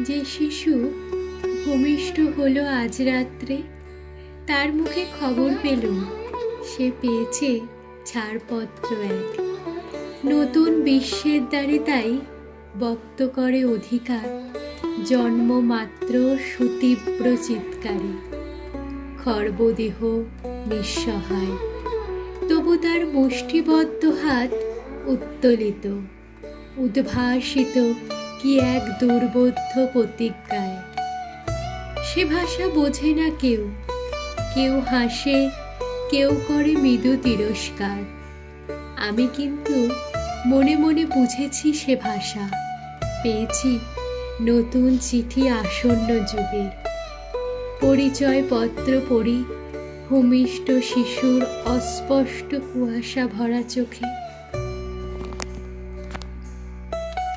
যে শিশু ভূমিষ্ঠ হলো আজ রাত্রে, তার মুখে খবর পেলুম সে পেয়েছে ছাড়পত্র এক। নতুন বিশ্বের দ্বারে তাই বক্ত করে অধিকার, জন্মমাত্র সুতীব্র চিৎকারে। খর্বদেহ নিঃসহায়, তবু তার মুষ্টিবদ্ধ হাত উত্তোলিত, উদ্ভাসিত কি এক দুর্বোধ্য প্রতিজ্ঞায়। সে ভাষা বোঝে না কেউ, কেউ হাসে, কেউ করে মৃদু তিরস্কার। আমি কিন্তু মনে মনে বুঝেছি সে ভাষা, পেয়েছি নতুন চিঠি আসন্ন যুগের। পরিচয়পত্র পড়ি ভূমিষ্ঠ শিশুর অস্পষ্ট কুয়াশা ভরা চোখে।